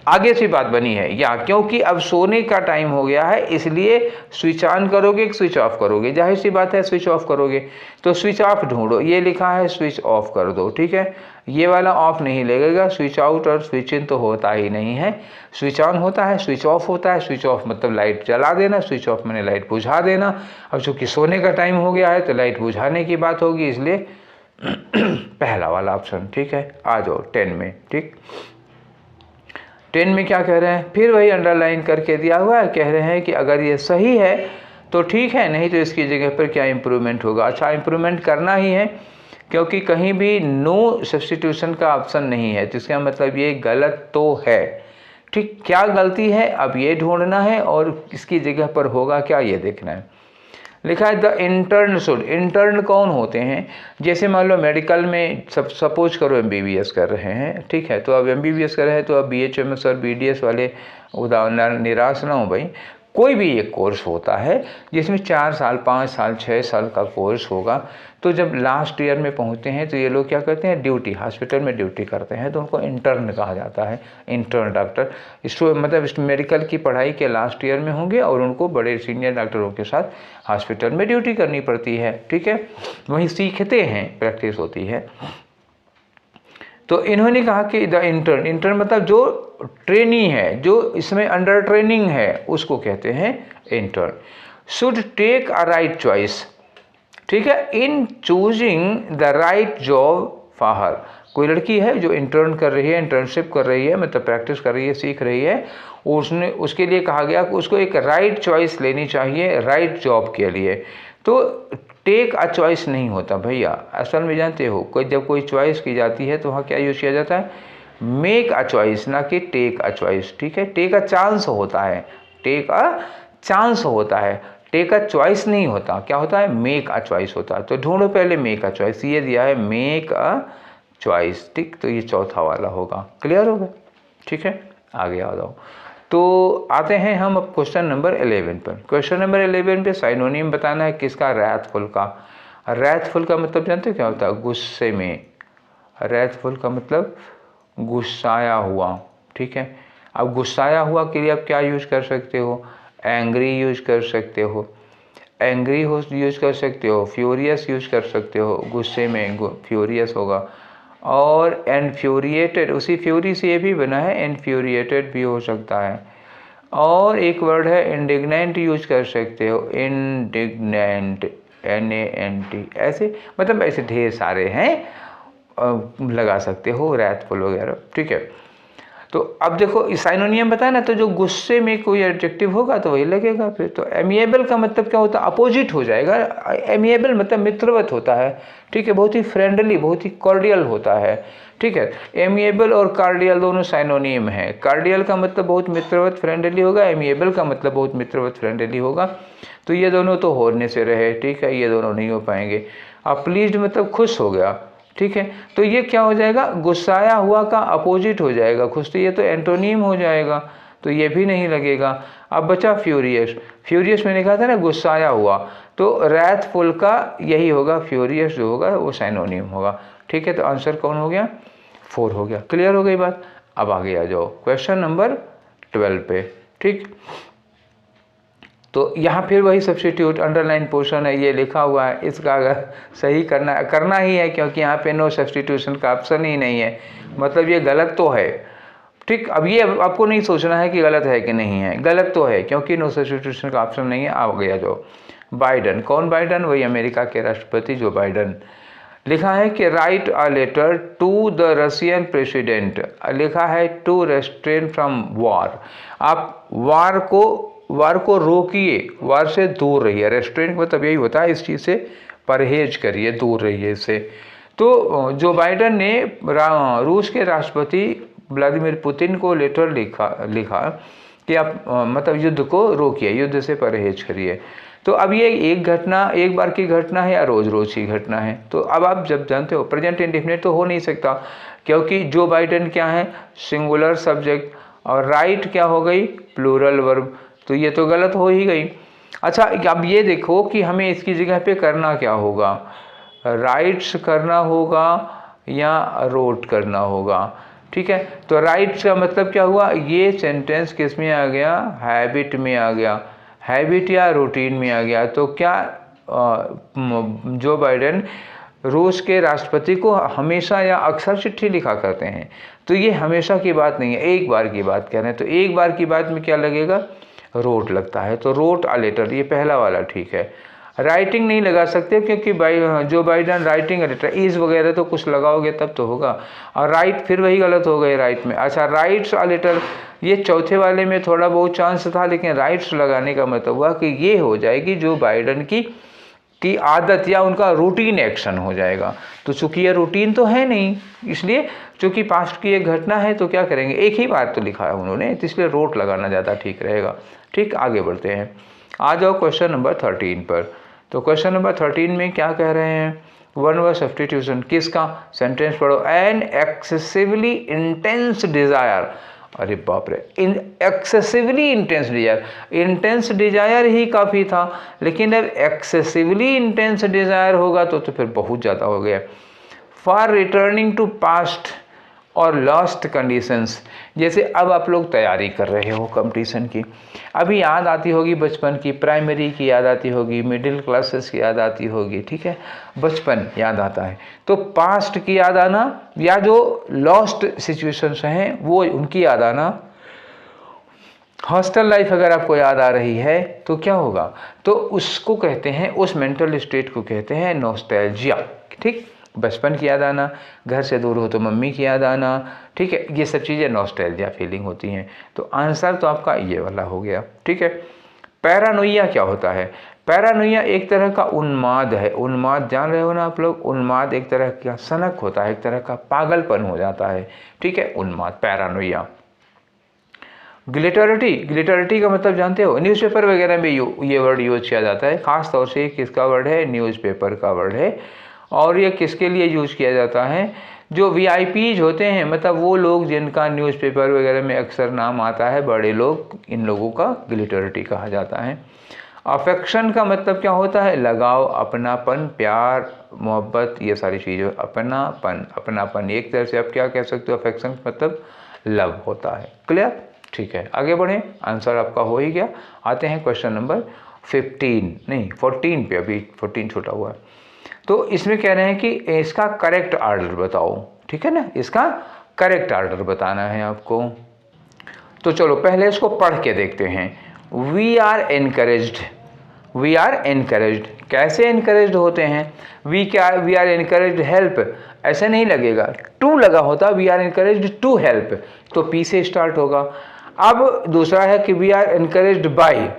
आगे से बात बनी है या क्योंकि अब सोने का टाइम हो गया है इसलिए स्विच ऑन करोगे कि स्विच ऑफ करोगे, जाहिर सी बात है स्विच ऑफ करोगे। तो स्विच ऑफ ढूंढो, ये लिखा है स्विच ऑफ कर दो। ठीक है, ये वाला ऑफ नहीं लगेगा, स्विच आउट और स्विच इन तो होता ही नहीं है। स्विच ऑन होता है, स्विच ऑफ होता है। स्विच ऑफ मतलब लाइट जला देना, स्विच ऑफ मैंने लाइट बुझा देना। अब चूंकि सोने का टाइम हो गया है तो लाइट बुझाने की बात होगी, इसलिए पहला वाला ऑप्शन। ठीक है, आ जाओ 10 में। ठीक, 10 में क्या कह रहे हैं, फिर वही अंडरलाइन करके दिया हुआ है, कह रहे हैं कि अगर ये सही है तो ठीक है, नहीं तो इसकी जगह पर क्या इम्प्रूवमेंट होगा। अच्छा, इम्प्रूवमेंट करना ही है क्योंकि कहीं भी नो सब्स्टिट्यूशन का ऑप्शन नहीं है, तो इसका मतलब ये गलत तो है। ठीक, क्या गलती है अब ये ढूंढना है और इसकी जगह पर होगा क्या ये देखना है। लिखा है द इंटर्न शुड, इंटर्न कौन होते हैं, जैसे मान लो मेडिकल में सपोज करो MBBS कर रहे हैं। ठीक है, तो अब MBBS कर रहे हैं तो अब BHMS और BDS वाले उदाहरण निराश ना हो भाई। कोई भी एक कोर्स होता है जिसमें 4 साल 5 साल 6 साल का कोर्स होगा, तो जब लास्ट ईयर में पहुंचते हैं तो ये लोग क्या करते हैं, ड्यूटी, हॉस्पिटल में ड्यूटी करते हैं, तो उनको इंटर्न कहा जाता है। इंटर्न डॉक्टर मतलब मेडिकल की पढ़ाई के लास्ट ईयर में होंगे और उनको बड़े सीनियर डॉक्टरों के साथ हॉस्पिटल में ड्यूटी करनी पड़ती है। ठीक है, वहीं सीखते हैं, प्रैक्टिस होती है। तो इन्होंने कहा कि द इंटर्न, इंटर्न मतलब जो ट्रेनी है, जो इसमें अंडर ट्रेनिंग है, उसको कहते हैं intern. Should take a right choice, ठीक है, in choosing the right job for her. कोई लड़की है जो इंटर्न कर रही है, इंटर्नशिप कर रही है, मतलब प्रैक्टिस कर रही है, सीख रही है, उसने उसके लिए कहा गया कि उसको एक राइट चॉइस लेनी चाहिए राइट जॉब के लिए। तो टेक अ चॉइस नहीं होता भैया, असल में जानते हो कोई जब कोई चॉइस की जाती है तो वहाँ क्या यूज़ किया जाता है, मेक अ चॉइस, ना कि टेक अ चॉइस। ठीक है, टेक अ चांस होता है, टेक अ चांस होता है, टेक अ चॉइस नहीं होता। क्या होता है, मेक अ चॉइस होता है। तो ढूंढो पहले मेक अ चॉइस, ये दिया है मेक अ चॉइस। ठीक, तो ये चौथा वाला होगा। क्लियर हो गया? ठीक है, आगे आ जाओ। तो आते हैं हम अब क्वेश्चन नंबर 11 पर। क्वेश्चन नंबर 11 पे साइनोनिम बताना है किसका, रैथफुल का। रैथफुल का मतलब जानते हो क्या होता है, गुस्से में। रैथफुल का मतलब गुस्साया हुआ। ठीक है, अब गुस्साया हुआ के लिए आप क्या यूज कर सकते हो, एंग्री यूज कर सकते हो, एंग्री हो यूज कर सकते हो, फ्यूरियस यूज कर सकते हो, गुस्से में फ्यूरियस होगा। और इन्फ्यूरिएटेड, उसी फ्यूरी से ये भी बना है, इन्फ्यूरिएटेड भी हो सकता है। और एक वर्ड है इंडिग्नेंट यूज कर सकते हो, इंडिग्नेंट, NANT, ऐसे मतलब ऐसे ढेर सारे हैं, लगा सकते हो, रैथफुल वगैरह। ठीक है, तो अब देखो साइनोनियम बताया ना, तो जो गुस्से में कोई एडजेक्टिव होगा तो वही लगेगा फिर। तो एमिएबल का मतलब क्या होता है, अपोजिट हो जाएगा। एमिएबल मतलब मित्रवत होता है। ठीक है, बहुत ही फ्रेंडली, बहुत ही कॉर्डियल होता है। ठीक है, एमिएबल और कार्डियल दोनों साइनोनियम है। कार्डियल का मतलब बहुत मित्रवत फ्रेंडली होगा, एमिएबल का मतलब बहुत मित्रवत फ्रेंडली होगा। तो ये दोनों तो होने से रहे। ठीक है, ये दोनों नहीं हो पाएंगे। अब प्लीज्ड मतलब खुश हो गया। ठीक है, तो ये क्या हो जाएगा, गुस्साया हुआ का अपोजिट हो जाएगा खुश, तो ये तो एंटोनीम हो जाएगा, तो ये भी नहीं लगेगा। अब बचा फ्यूरियस। फ्यूरियस मैंने कहा था ना गुस्साया हुआ, तो रैथफुल का यही होगा, फ्यूरियस जो होगा वो साइनोनिम होगा। ठीक। ठीक है, तो आंसर कौन हो गया, 4 हो गया। क्लियर हो गई बात। अब आगे आ जाओ क्वेश्चन नंबर 12 पे। ठीक, तो यहाँ फिर वही सब्स्टिट्यूट, अंडरलाइन पोर्शन है, ये लिखा हुआ है, इसका अगर सही करना ही है, क्योंकि यहाँ पे नो सब्स्टिट्यूशन का ऑप्शन ही नहीं है, मतलब ये गलत तो है। ठीक, अब ये आपको नहीं सोचना है कि गलत है कि नहीं है, गलत तो है क्योंकि नो सब्स्टिट्यूशन का ऑप्शन नहीं है। आ गया जो बाइडन, कौन बाइडन, वही अमेरिका के राष्ट्रपति जो बाइडन। लिखा है कि write a letter to the Russian president, लिखा है टू रेस्ट्रेन फ्रॉम वार, आप वार को रोकिए, वार से दूर रहिए। रेस्ट्रेंट मतलब यही होता है, इस चीज़ से परहेज करिए, दूर रहिए इससे। तो जो बाइडन ने रूस के राष्ट्रपति व्लादिमीर पुतिन को लेटर लिखा कि आप मतलब युद्ध को रोकिए, युद्ध से परहेज करिए। तो अब ये एक बार की घटना है या रोज़ रोज़ की घटना है। तो अब आप जब जानते हो प्रेजेंट इंडेफिनिट तो हो नहीं सकता, क्योंकि जो बाइडन क्या है, सिंगुलर सब्जेक्ट, और राइट क्या हो गई, प्लूरल वर्ब, तो ये तो गलत हो ही गई। अच्छा, अब ये देखो कि हमें इसकी जगह पे करना क्या होगा, राइट्स करना होगा या रोट करना होगा। ठीक है, तो राइट्स का मतलब क्या हुआ, ये सेंटेंस किस में आ गया, हैबिट में आ गया, हैबिट या रूटीन में आ गया। तो क्या जो बाइडन रूस के राष्ट्रपति को हमेशा या अक्सर चिट्ठी लिखा करते हैं, तो ये हमेशा की बात नहीं है, एक बार की बात कह रहे हैं। तो एक बार की बात में क्या लगेगा, रोट लगता है, तो रोट अ लेटर, ये पहला वाला ठीक है। राइटिंग नहीं लगा सकते क्योंकि जो Biden writing a letter, is वगैरह तो कुछ लगाओगे तब तो होगा, और राइट फिर वही गलत हो गए राइट में। अच्छा, राइट्स अ लेटर, ये चौथे वाले में थोड़ा बहुत चांस था, लेकिन राइट्स लगाने का मतलब हुआ कि ये हो जाएगी जो बाइडन की आदत या उनका रूटीन एक्शन हो जाएगा। तो चूंकि ये रूटीन तो है नहीं, इसलिए चूंकि पास्ट की एक घटना है तो क्या करेंगे, एक ही बार तो लिखा है उन्होंने, तो इसलिए रोट लगाना ज़्यादा ठीक रहेगा। ठीक, आगे बढ़ते हैं, आ जाओ क्वेश्चन नंबर 13 पर। तो क्वेश्चन नंबर 13 में क्या कह रहे हैं, वन वर्ड सब्स्टिट्यूशन, किसका, सेंटेंस पढ़ो, एन एक्सेसिवली इंटेंस डिजायर, अरे बाप रे, excessively intense desire, intense desire ही काफ़ी था, लेकिन अब एक्सेसिवली इंटेंस डिजायर होगा तो फिर बहुत ज़्यादा हो गया। फॉर रिटर्निंग टू पास्ट और लास्ट कंडीशंस, जैसे अब आप लोग तैयारी कर रहे हो कंपटीशन की, अभी याद आती होगी बचपन की, प्राइमरी की याद आती होगी, मिडिल क्लासेस की याद आती होगी, ठीक है, बचपन याद आता है, तो पास्ट की याद आना या जो लॉस्ट सिचुएशंस हैं वो उनकी याद आना। हॉस्टल लाइफ अगर आपको याद आ रही है तो क्या होगा, तो उसको कहते हैं, उस मेंटल स्टेट को कहते हैं नॉस्टैल्जिया। ठीक, बचपन की याद आना, घर से दूर हो तो मम्मी की याद आना, ठीक है, ये सब चीज़ें नॉस्टैल्जिया फीलिंग होती हैं। तो आंसर तो आपका ये वाला हो गया। ठीक है, पैरानोइया क्या होता है, पैरानोइया एक तरह का उन्माद है, उन्माद जान रहे हो ना आप लोग, उन्माद एक तरह का सनक होता है, एक तरह का पागलपन हो जाता है। ठीक है, उन्माद, पैरानोइया। ग्लिटरिटी, ग्लिटरिटी का मतलब जानते हो, न्यूज़पेपर वगैरह में ये वर्ड यूज किया जाता है, खास तौर से किसका वर्ड है, न्यूज़पेपर का वर्ड है। और ये किसके लिए यूज किया जाता है, जो वीआईपीज होते हैं, मतलब वो लोग जिनका न्यूज़पेपर वगैरह में अक्सर नाम आता है, बड़े लोग, इन लोगों का ग्लिटरिटी कहा जाता है। अफेक्शन का मतलब क्या होता है, लगाव, अपनापन, प्यार, मोहब्बत, ये सारी चीज़ें, अपनापन, अपनापन, एक तरह से आप क्या कह सकते हो, अफेक्शन मतलब लव होता है। क्लियर, ठीक है, आगे बढ़ें, आंसर आपका हो ही गया। आते हैं क्वेश्चन नंबर 14 पे, अभी 14 छोटा हुआ है। तो इसमें कह रहे हैं कि इसका करेक्ट ऑर्डर बताओ, ठीक है ना, इसका करेक्ट ऑर्डर बताना है आपको। तो चलो पहले इसको पढ़ के देखते हैं। We are encouraged, we are encouraged, कैसे एनकरेज्ड होते हैं, वी आर एनकरेज्ड हेल्प, ऐसे नहीं लगेगा, टू लगा होता, we are encouraged to help, तो पी से स्टार्ट होगा। अब दूसरा है कि वी आर एनकरेज्ड बाय,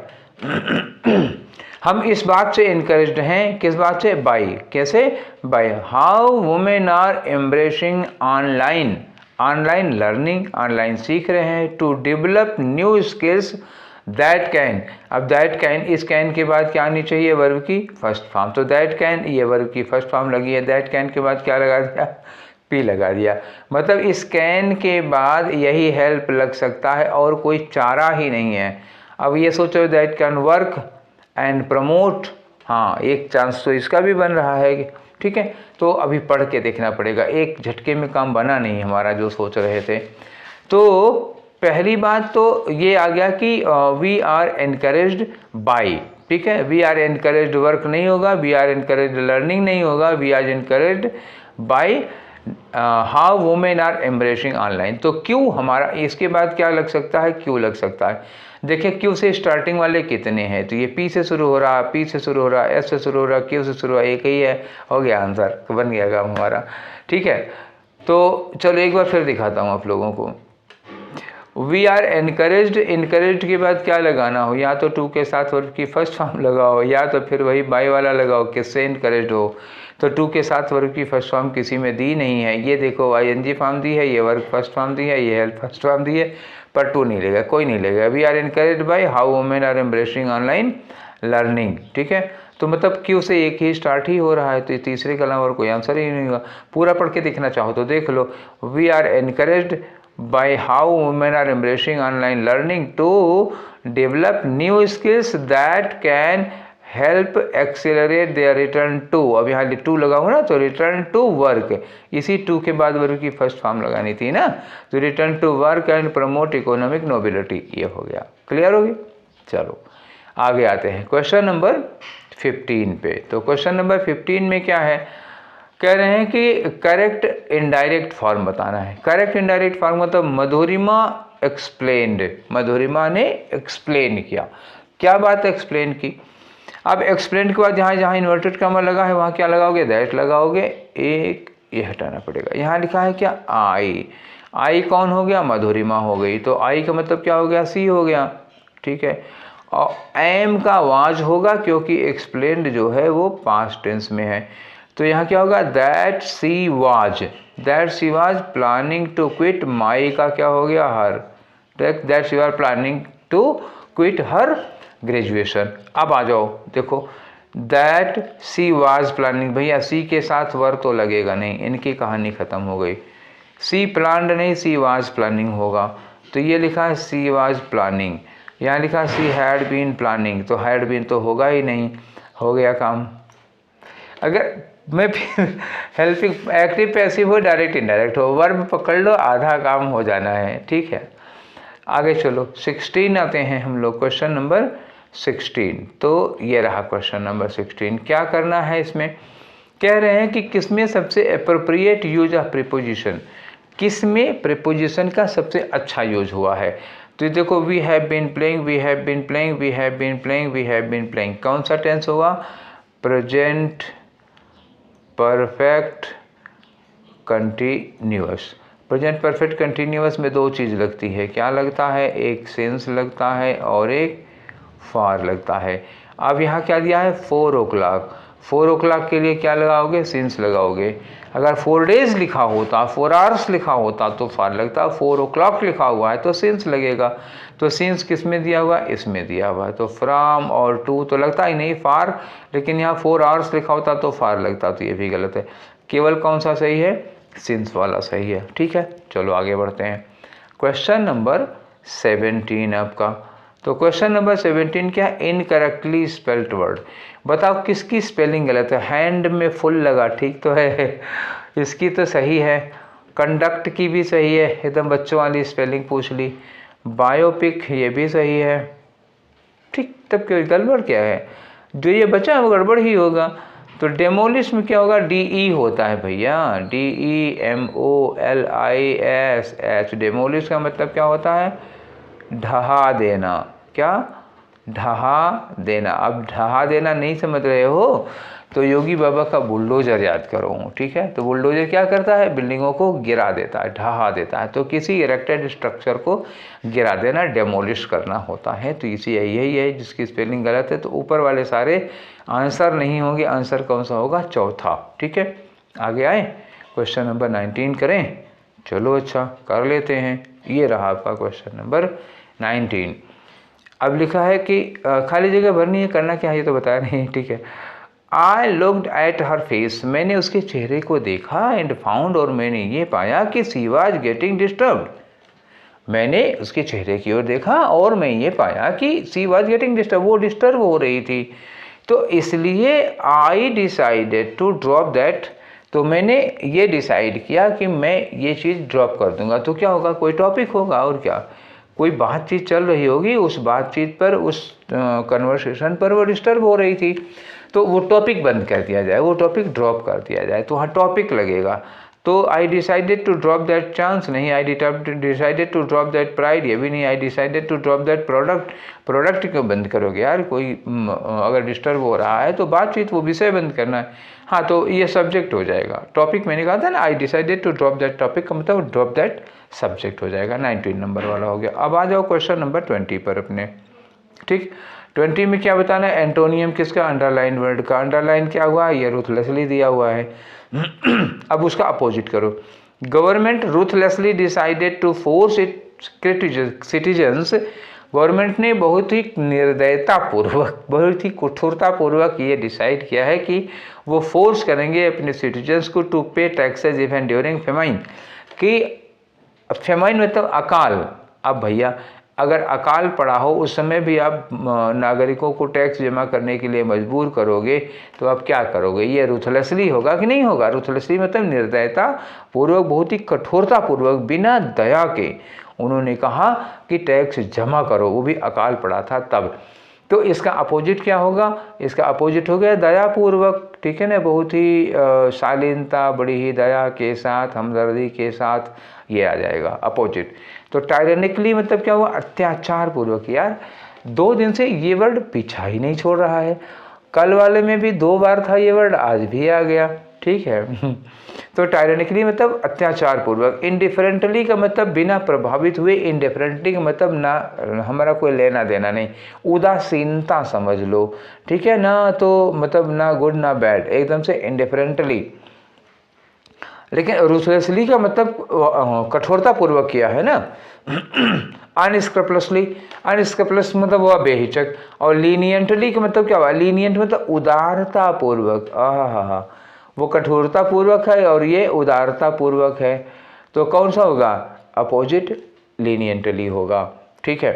हम इस बात से इनकरेज्ड हैं, किस बात से, बाय, कैसे, by how women are embracing online, online learning, online सीख रहे हैं, to develop new skills that can. अब दैट कैन, इस कैन के बाद क्या आनी चाहिए, वर्ब की फर्स्ट फॉर्म, तो दैट कैन, ये वर्ब की फर्स्ट फॉर्म लगी है, दैट कैन के बाद क्या लगा दिया, पी लगा दिया, मतलब इस कैन के बाद यही हेल्प लग सकता है और कोई चारा ही नहीं है। अब ये सोचो, that can work and promote, हाँ एक चांस तो इसका भी बन रहा है ठीक है, तो अभी पढ़ के देखना पड़ेगा, एक झटके में काम बना नहीं हमारा जो सोच रहे थे। तो पहली बात तो ये आ गया कि वी आर एनकरेज्ड बाई, ठीक है, वी आर एनकरेज्ड वर्क नहीं होगा, वी आर एनकरेज्ड लर्निंग नहीं होगा, we are encouraged by how women are embracing online. तो क्यों हमारा, इसके बाद क्या लग सकता है, क्यों लग सकता है। देखिए क्यू से स्टार्टिंग वाले कितने हैं, तो ये पी से शुरू हो रहा, पी से शुरू हो रहा, एस से शुरू हो रहा, क्यू से शुरू हो रहा, एक ही है, हो गया आंसर, बन गया काम हमारा, ठीक है। तो चलो एक बार फिर दिखाता हूँ आप लोगों को। वी आर एनकरेज्ड, इनकरेज्ड के बाद क्या लगाना हो, या तो टू के साथ वर्ब की फर्स्ट फॉर्म लगाओ, या तो फिर वही बाई वाला लगाओ, किससे इनकरेज्ड हो। तो टू के साथ वर्ब की फर्स्ट फॉर्म किसी में दी नहीं है, ये देखो आईएनजी फॉर्म दी है, ये वर्ब फर्स्ट फॉर्म दी है, ये हेल्प फर्स्ट फॉर्म दी है, पर टू नहीं लेगा, कोई नहीं लेगा। We are encouraged by how women are embracing online learning, ठीक है। तो मतलब क्यू से एक ही स्टार्ट ही हो रहा है, तो तीसरे के अलावा और कोई आंसर ही नहीं होगा। पूरा पढ़ के देखना चाहो तो देख लो, we are encouraged by how women are embracing online learning to develop new skills that can help accelerate their return to, अब यहाँ टू लगाऊंगा ना, तो रिटर्न टू वर्क, इसी टू के बाद वर्क की फर्स्ट फॉर्म लगानी थी ना, तो return to work and promote economic nobility, ये हो गया, क्लियर हो गया। चलो आगे आते हैं क्वेश्चन नंबर 15 पे। तो क्वेश्चन नंबर 15 में क्या है, कह रहे हैं कि करेक्ट इनडायरेक्ट फॉर्म बताना है। करेक्ट इनडायरेक्ट फॉर्म मतलब मधुरिमा एक्सप्लेन्ड, मधुरिमा ने एक्सप्लेन किया, क्या बात एक्सप्लेन की। अब एक्सप्लेन के बाद जहाँ जहाँ इन्वर्टेड कॉमा लगा है वहाँ क्या लगाओगे, दैट लगाओगे, एक ये हटाना पड़ेगा। यहाँ लिखा है क्या, आई, आई कौन हो गया, मधुरिमा हो गई, तो आई का मतलब क्या हो गया, सी हो गया, ठीक है। और एम का वाज होगा क्योंकि एक्सप्लेन्ड जो है वो पास्ट टेंस में है, तो यहाँ क्या होगा, that she was planning to quit, my का क्या हो गया, her, that she was planning to quit her graduation. अब आ जाओ देखो, दैट सी वाज प्लानिंग, भैया सी के साथ वर्ब तो लगेगा नहीं, इनकी कहानी खत्म हो गई। सी प्लान्ड नहीं, सी वाज प्लानिंग होगा, तो ये लिखा है सी वाज प्लानिंग, यहाँ लिखा है सी हैड बीन प्लानिंग, तो हैड बीन तो होगा ही नहीं, हो गया काम। अगर मैं हेल्पिंग एक्टिव पैसिव हो, डायरेक्ट इनडायरेक्ट हो, वर्ब पकड़ लो, आधा काम हो जाना है, ठीक है। आगे चलो 16 आते हैं हम लोग, क्वेश्चन नंबर 16। तो ये रहा क्वेश्चन नंबर 16। क्या करना है इसमें, कह रहे हैं कि किसमें सबसे अप्रोप्रिएट यूज ऑफ प्रीपोजिशन, किसमें प्रीपोजिशन का सबसे अच्छा यूज हुआ है। तो देखो, we have been playing, we have been playing, we have been playing, we have been playing, कौन सा टेंस होगा, present perfect continuous. Present perfect continuous में दो चीज़ लगती है, क्या लगता है, एक सेंस लगता है और एक फॉर लगता है। अब यहाँ क्या दिया है, 4 o'clock, 4 o'clock के लिए क्या लगाओगे, सिंस लगाओगे। अगर 4 days लिखा होता, 4 hours लिखा होता तो फार लगता, 4 o'clock लिखा हुआ है तो सिंस लगेगा। तो सिंस किस में दिया हुआ, इसमें दिया हुआ है, तो फ्रॉम और टू तो लगता ही नहीं फार, लेकिन यहाँ 4 hours लिखा होता तो फार लगता, तो ये भी गलत है। केवल कौन सा सही है, सिंस वाला सही है, ठीक है। चलो आगे बढ़ते हैं, क्वेश्चन नंबर 17 आपका। तो क्वेश्चन नंबर 17 क्या, इनकरेक्टली स्पेल्ड वर्ड, बताओ किसकी स्पेलिंग गलत है। हैंड में फुल लगा, ठीक तो है, इसकी तो सही है, कंडक्ट की भी सही है, एकदम बच्चों वाली स्पेलिंग पूछ ली, बायोपिक ये भी सही है, ठीक। तब क्यों गड़बड़ क्या है, जो ये बचा वो गड़बड़ ही होगा। तो डेमोलिश में क्या होगा, DE होता है भैया, DEMOLISH, डेमोलिश का मतलब क्या होता है, ढहा देना, क्या, ढहा देना। अब ढहा देना नहीं समझ रहे हो तो योगी बाबा का बुलडोजर याद करो, ठीक है। तो बुलडोजर क्या करता है, बिल्डिंगों को गिरा देता है, ढहा देता है, तो किसी इरेक्टेड स्ट्रक्चर को गिरा देना, डेमोलिश करना होता है। तो इसी यही है जिसकी स्पेलिंग गलत है, तो ऊपर वाले सारे आंसर नहीं होंगे, आंसर कौन सा होगा, चौथा, ठीक है। आगे आए, क्वेश्चन नंबर 19 करें, चलो अच्छा कर लेते हैं। ये रहा आपका क्वेश्चन नंबर 19। अब लिखा है कि खाली जगह भरनी है, करना क्या है ये तो बता रहे हैं, ठीक है। I looked at her face, मैंने उसके चेहरे को देखा, एंड फाउंड, और मैंने ये पाया कि शी वाज गेटिंग डिस्टर्ब्ड, मैंने उसके चेहरे की ओर देखा और मैं ये पाया कि शी वाज गेटिंग डिस्टर्ब, वो डिस्टर्ब हो रही थी। तो इसलिए I decided to drop that, तो मैंने ये डिसाइड किया कि मैं ये चीज़ ड्रॉप कर दूंगा। तो क्या होगा, कोई टॉपिक होगा और क्या, कोई बातचीत चल रही होगी, उस बातचीत पर, उस कन्वर्सेशन पर वो डिस्टर्ब हो रही थी, तो वो टॉपिक बंद कर दिया जाए, वो टॉपिक ड्रॉप कर दिया जाए, तो वहाँ टॉपिक लगेगा। तो I decided to drop that chance नहीं, I decided to drop that pride, ये भी नहीं, I decided to drop that product, product क्यों बंद करोगे यार, कोई अगर डिस्टर्ब हो रहा है तो बातचीत, वो विषय बंद करना है। हाँ, तो ये सब्जेक्ट हो जाएगा। टॉपिक मैंने कहा था ना, I decided to drop that topic का मतलब ड्रॉप दैट सब्जेक्ट हो जाएगा। 19 नंबर वाला हो गया। अब आ जाओ क्वेश्चन नंबर 20 पर अपने। ठीक, 20 में क्या बताना है, एंटोनियम किसका, अंडरलाइन वर्ड का। अंडरलाइन क्या हुआ, ये रूथलेसली दिया हुआ है। अब उसका अपोजिट करो। Government ruthlessly decided to force it citizens, government ने बहुत ही निर्दयतापूर्वक, बहुत ही कठोरतापूर्वक ये डिसाइड किया है कि वो फोर्स करेंगे अपने सिटीजन्स को टू पे टैक्सेज इवन ड्यूरिंग फेमाइन, कि फेमाइन मतलब अकाल। अब भैया अगर अकाल पड़ा हो उस समय भी आप नागरिकों को टैक्स जमा करने के लिए मजबूर करोगे, तो आप क्या करोगे, ये रूथलेसली होगा कि नहीं होगा। रूथलेसली मतलब निर्दयता पूर्वक, बहुत ही कठोरता पूर्वक, बिना दया के उन्होंने कहा कि टैक्स जमा करो, वो भी अकाल पड़ा था तब। तो इसका अपोजिट क्या होगा, इसका अपोजिट हो गया दयापूर्वक। ठीक है ना, बहुत ही शालीनता, बड़ी ही दया के साथ, हमदर्दी के साथ, ये आ जाएगा अपोजिट। तो टायरेनिकली मतलब क्या हुआ, अत्याचार पूर्वक। यार 2 दिन से ये वर्ड पीछा ही नहीं छोड़ रहा है, कल वाले में भी 2 बार था ये वर्ड, आज भी आ गया। ठीक है। तो टायरेनिकली मतलब अत्याचार पूर्वक। इनडिफरेंटली का मतलब बिना प्रभावित हुए, इनडिफरेंटली का मतलब ना हमारा कोई लेना देना नहीं, उदासीनता समझ लो। ठीक है ना, तो मतलब ना गुड ना बैड, एकदम से इनडिफरेंटली। लेकिन रूथलेसली का मतलब कठोरता पूर्वक किया है ना। अनस्क्रपलसली, अनस्क्रपलस मतलब हुआ बेहिचक, और लीनियंटली का मतलब क्या हुआ, लीनियंट मतलब उदारता पूर्वक। आहा, वो कठोरता पूर्वक है और ये उदारता पूर्वक है, तो कौन सा होगा, अपोजिट लीनियंटली होगा। ठीक है,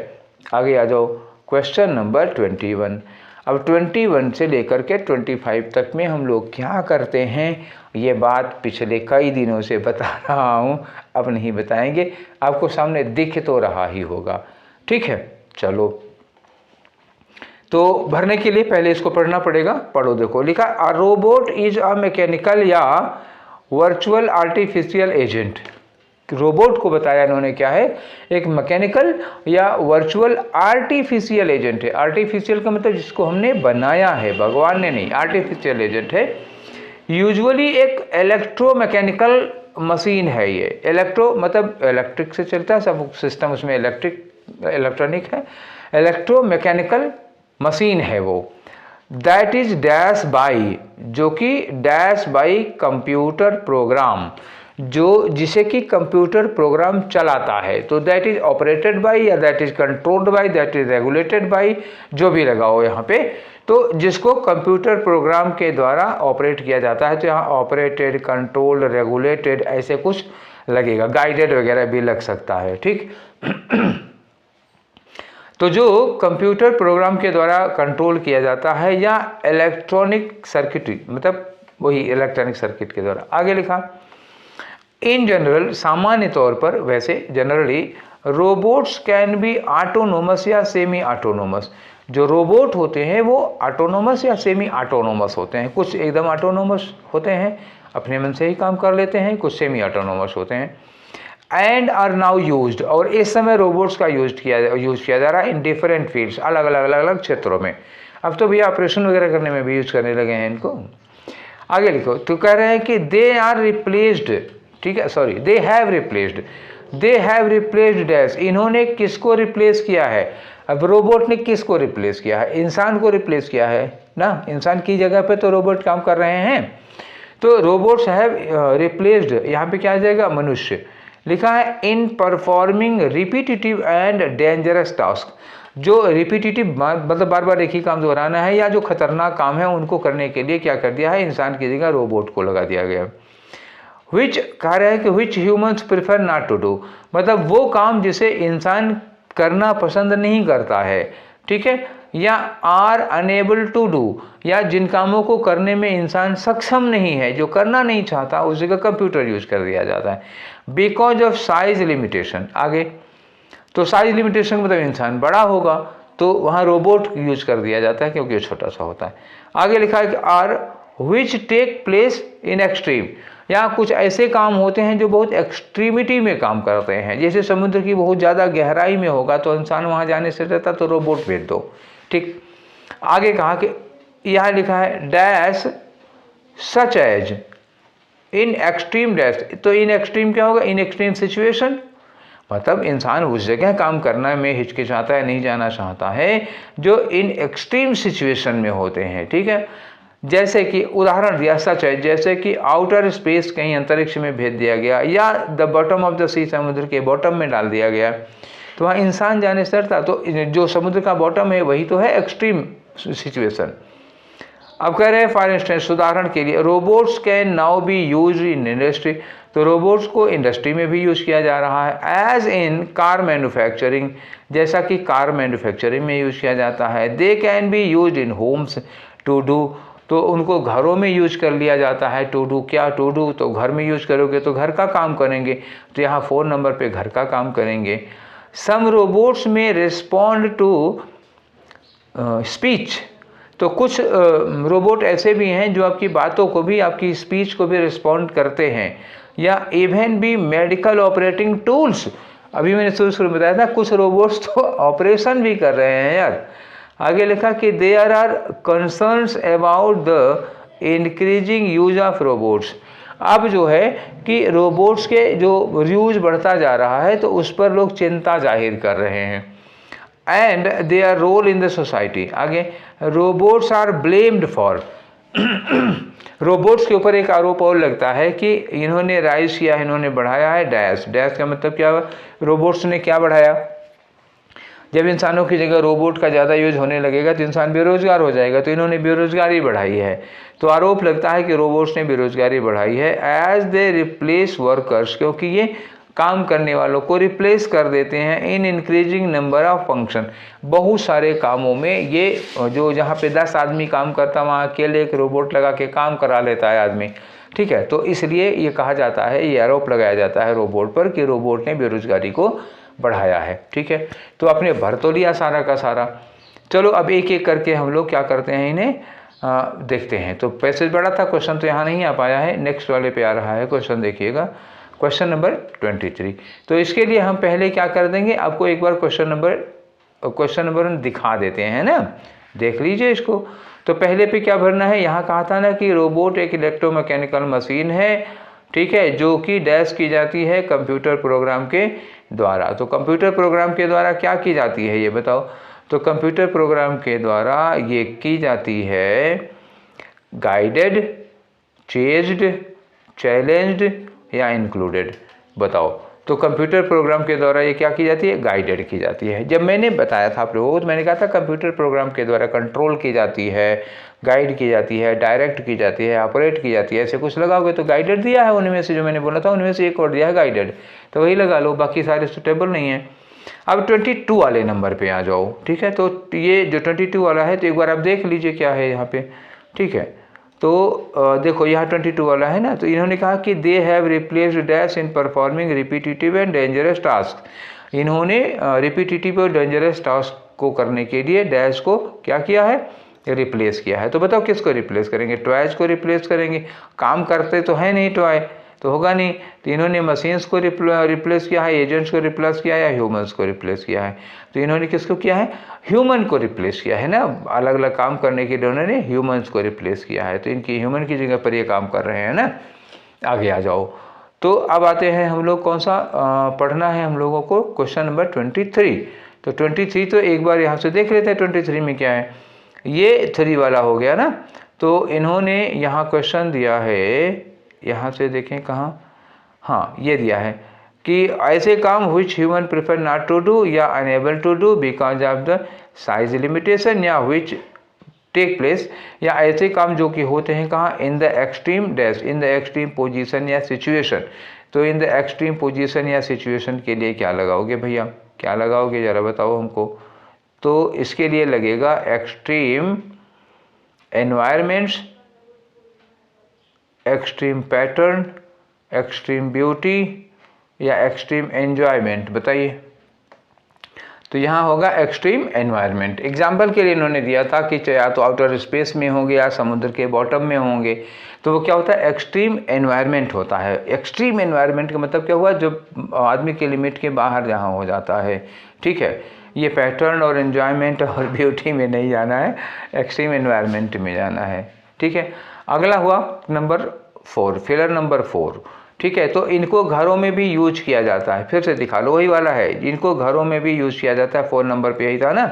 आगे आ जाओ। Question number 21। अब 21 से लेकर के 25 तक में हम लोग क्या करते हैं, ये बात पिछले कई दिनों से बता रहा हूँ, अब नहीं बताएंगे, आपको सामने दिख तो रहा ही होगा। ठीक है, चलो, तो भरने के लिए पहले इसको पढ़ना पड़ेगा। पढ़ो, देखो लिखा, a robot is a mechanical या वर्चुअल आर्टिफिशियल एजेंट। रोबोट को बताया इन्होंने क्या है, एक मैकेनिकल या वर्चुअल आर्टिफिशियल एजेंट है। आर्टिफिशियल का मतलब जिसको हमने बनाया है, भगवान ने नहीं, आर्टिफिशियल एजेंट है। यूजुअली एक इलेक्ट्रोमैकेनिकल मशीन है ये। इलेक्ट्रो मतलब इलेक्ट्रिक से चलता है, सब सिस्टम उसमें इलेक्ट्रॉनिक है। इलेक्ट्रोमैकेनिकल मशीन है वो। दैट इज डैश बाई, जो कि डैश बाई कंप्यूटर प्रोग्राम, जो जिसे कि कंप्यूटर प्रोग्राम चलाता है। तो दैट इज ऑपरेटेड बाई, या that is controlled by, that is regulated by, जो भी लगाओ यहाँ पे, तो जिसको कंप्यूटर प्रोग्राम के द्वारा ऑपरेट किया जाता है। तो यहाँ ऑपरेटेड, कंट्रोल्ड, रेगुलेटेड ऐसे कुछ लगेगा, गाइडेड वगैरह भी लग सकता है। ठीक। तो जो कंप्यूटर प्रोग्राम के द्वारा कंट्रोल किया जाता है, या इलेक्ट्रॉनिक सर्किटरी मतलब वही इलेक्ट्रॉनिक सर्किट के द्वारा। आगे लिखा, इन जनरल, सामान्य तौर पर, वैसे generally, robots can be autonomous या सेमी ऑटोनोमस। जो रोबोट होते हैं वो ऑटोनोमस या सेमी ऑटोनोमस होते हैं। कुछ एकदम ऑटोनोमस होते हैं, अपने मन से ही काम कर लेते हैं, कुछ सेमी ऑटोनोमस होते हैं। एंड आर नाउ यूज्ड, और इस समय रोबोट्स का यूज किया जा रहा है इन डिफरेंट फील्ड्स, अलग अलग क्षेत्रों में। अब तो भैया ऑपरेशन वगैरह करने में भी यूज करने लगे हैं इनको। आगे लिखो, तो कह रहे हैं कि दे आर रिप्लेस्ड, ठीक है, sorry, they have replaced dash, इन्होंने किसको रिप्लेस किया है। अब रोबोट ने किसको रिप्लेस किया है, इंसान को रिप्लेस किया है ना, इंसान की जगह पे तो रोबोट काम कर रहे हैं। तो रोबोट्स हैव रिप्लेस्ड, यहाँ पे क्या आ जाएगा, मनुष्य। लिखा है in performing repetitive and dangerous task, जो रिपीटिटिव मतलब बार बार एक ही काम दोहराना है, या जो खतरनाक काम है उनको करने के लिए क्या कर दिया है, इंसान की जगह रोबोट को लगा दिया गया। विच कह रहा है कि which humans prefer not to do, मतलब वो काम जिसे इंसान करना पसंद नहीं करता है, ठीक है, या आर अनेबल टू डू, या जिन कामों को करने में इंसान सक्षम नहीं है, जो करना नहीं चाहता, उस जगह कंप्यूटर यूज कर दिया जाता है। बिकॉज ऑफ साइज लिमिटेशन, आगे तो साइज लिमिटेशन मतलब इंसान बड़ा होगा तो वहाँ रोबोट यूज कर दिया जाता है क्योंकि वो छोटा सा होता है। आगे लिखा है कि are which take place in extreme, या कुछ ऐसे काम होते हैं जो बहुत एक्सट्रीमिटी में काम करते हैं, जैसे समुद्र की बहुत ज़्यादा गहराई में होगा तो इंसान वहाँ जाने से रहता तो रोबोट भेज दो। ठीक, आगे कहा कि यहाँ लिखा है dash such as in extreme dash, तो इन एक्सट्रीम क्या होगा, इन एक्सट्रीम सिचुएशन, मतलब इंसान उस जगह काम करना में हिचकिचाता है, नहीं जाना चाहता है जो इन एक्सट्रीम सिचुएशन में होते हैं। ठीक है, जैसे कि उदाहरण दिया सच है, जैसे कि आउटर स्पेस कहीं अंतरिक्ष में भेज दिया गया, या द बॉटम ऑफ द सी, समुद्र के बॉटम में डाल दिया गया, तो वहाँ इंसान जाने से डरता, तो जो समुद्र का बॉटम है वही तो है एक्सट्रीम सिचुएशन। अब कह रहे हैं फॉर इंस्टेंस, उदाहरण के लिए, robots can now B use in industry, तो रोबोट्स को इंडस्ट्री में भी यूज़ किया जा रहा है। एज इन कार मैन्युफैक्चरिंग, जैसा कि कार मैन्युफैक्चरिंग में यूज़ किया जाता है। They can be use in homes to do, तो उनको घरों में यूज कर लिया जाता है। टू डू, क्या टू डू, तो घर में यूज करोगे तो घर का काम करेंगे, तो यहाँ 4 नंबर पे घर का काम करेंगे। सम रोबोट्स में रिस्पॉन्ड टू स्पीच, तो कुछ रोबोट ऐसे भी हैं जो आपकी बातों को भी, आपकी स्पीच को भी रिस्पॉन्ड करते हैं। या इवन भी मेडिकल ऑपरेटिंग टूल्स, अभी मैंने शुरू में बताया था कुछ रोबोट्स तो ऑपरेशन भी कर रहे हैं यार। आगे लिखा कि there are concerns about the increasing use of robots, अब जो है कि रोबोट्स के जो यूज बढ़ता जा रहा है तो उस पर लोग चिंता जाहिर कर रहे हैं। And their role in the society, आगे robots are blamed for, robots के ऊपर एक आरोप और लगता है कि इन्होंने राइज किया, इन्होंने बढ़ाया है डैश, डैश का मतलब क्या हुआ, रोबोट्स ने क्या बढ़ाया, जब इंसानों की जगह रोबोट का ज़्यादा यूज होने लगेगा तो इंसान बेरोजगार हो जाएगा, तो इन्होंने बेरोजगारी बढ़ाई है। तो आरोप लगता है कि रोबोट्स ने बेरोजगारी बढ़ाई है। एज दे रिप्लेस वर्कर्स, क्योंकि ये काम करने वालों को रिप्लेस कर देते हैं। In increasing number of function, बहुत सारे कामों में ये जो जहाँ पे 10 आदमी काम करता वहाँ अकेले एक रोबोट लगा के काम करा लेता है आदमी। ठीक है, तो इसलिए ये कहा जाता है, ये आरोप लगाया जाता है रोबोट पर कि रोबोट ने बेरोजगारी को बढ़ाया है। ठीक है, तो आपने भर तो लिया सारा का सारा। चलो अब एक एक करके हम लोग क्या करते हैं, इन्हें देखते हैं। तो पैसेज बड़ा था, क्वेश्चन तो यहाँ नहीं आ पाया है, नेक्स्ट वाले पे आ रहा है क्वेश्चन, देखिएगा क्वेश्चन नंबर 23। तो इसके लिए हम पहले क्या कर देंगे, आपको एक बार क्वेश्चन नंबर दिखा देते हैं ना, देख लीजिए इसको। तो पहले पे क्या भरना है, यहाँ कहा था ना कि रोबोट एक इलेक्ट्रोमैकेनिकल मशीन है, ठीक है, जो कि डैश की जाती है कंप्यूटर प्रोग्राम के द्वारा। तो कंप्यूटर प्रोग्राम के द्वारा क्या की जाती है ये बताओ। तो कंप्यूटर प्रोग्राम के द्वारा ये की जाती है गाइडेड, चेज्ड, चैलेंज्ड या इंक्लूडेड, बताओ। तो कंप्यूटर प्रोग्राम के द्वारा ये क्या की जाती है, गाइडेड की जाती है। जब मैंने बताया था आप लोगों को, तो मैंने कहा था कंप्यूटर प्रोग्राम के द्वारा कंट्रोल की जाती है, गाइड की जाती है, डायरेक्ट की जाती है, ऑपरेट की जाती है, ऐसे कुछ लगाओगे तो गाइडेड दिया है उनमें से, जो मैंने बोला था उनमें से एक और दिया है गाइडेड, तो वही लगा लो, बाकी सारे सुटेबल नहीं है। अब 22 वाले नंबर पे आ जाओ। ठीक है, तो ये जो 22 वाला है तो एक बार आप देख लीजिए क्या है यहाँ पे। ठीक है, तो देखो यहाँ 22 वाला है ना, तो इन्होंने कहा कि they have replaced dash in performing repetitive and dangerous task. इन्होंने रिपीटिटिव और डेंजरस टास्क को करने के लिए डैश को क्या किया है, रिप्लेस किया है। तो बताओ किसको रिप्लेस करेंगे, टॉयज को रिप्लेस करेंगे, काम करते तो है नहीं टॉय, तो होगा नहीं। तो इन्होंने मशीन्स को रिप्लेस किया है, एजेंट्स को रिप्लेस किया है, या ह्यूमंस को रिप्लेस किया है। तो इन्होंने किसको किया है, ह्यूमन को रिप्लेस किया है ना, अलग अलग काम करने के लिए उन्होंने ह्यूमंस को रिप्लेस किया है। तो इनकी ह्यूमन की जगह पर ये काम कर रहे हैं ना। आगे आ जाओ। तो अब आते हैं हम लोग, कौन सा पढ़ना है हम लोगों को, क्वेश्चन नंबर 23। तो 23 तो एक बार यहाँ से देख लेते हैं 23 में क्या है। ये 3 वाला हो गया ना। तो इन्होंने यहाँ क्वेश्चन दिया है, यहाँ से देखें कहाँ, हाँ ये दिया है कि ऐसे काम which human prefer not to do या unable to do because of the size limitation, या विच टेक प्लेस, या ऐसे काम जो कि होते हैं कहाँ, in the extreme dash, in the extreme position या सिचुएशन। तो इन द एक्सट्रीम पोजीशन या सिचुएशन के लिए क्या लगाओगे भैया, क्या लगाओगे ज़रा बताओ हमको। तो इसके लिए लगेगा extreme environments, extreme pattern, extreme beauty या एक्सट्रीम एन्जॉयमेंट, बताइए। तो यहाँ होगा एक्सट्रीम एनवायरनमेंट। एग्जाम्पल के लिए इन्होंने दिया था कि या तो आउटर स्पेस में होंगे या समुद्र के बॉटम में होंगे, तो वो क्या होता है, एक्सट्रीम एनवायरनमेंट होता है। एक्सट्रीम एनवायरनमेंट का मतलब क्या हुआ, जो आदमी के लिमिट के बाहर जहाँ हो जाता है, ठीक है। ये पैटर्न और एन्जॉयमेंट और ब्यूटी में नहीं जाना है, एक्सट्रीम एनवायरनमेंट में जाना है, ठीक है। अगला हुआ नंबर 4, फिलर नंबर 4, ठीक है। तो इनको घरों में भी यूज किया जाता है, फिर से दिखा लो, वही वाला है, इनको घरों में भी यूज किया जाता है। 4 नंबर पे यही था ना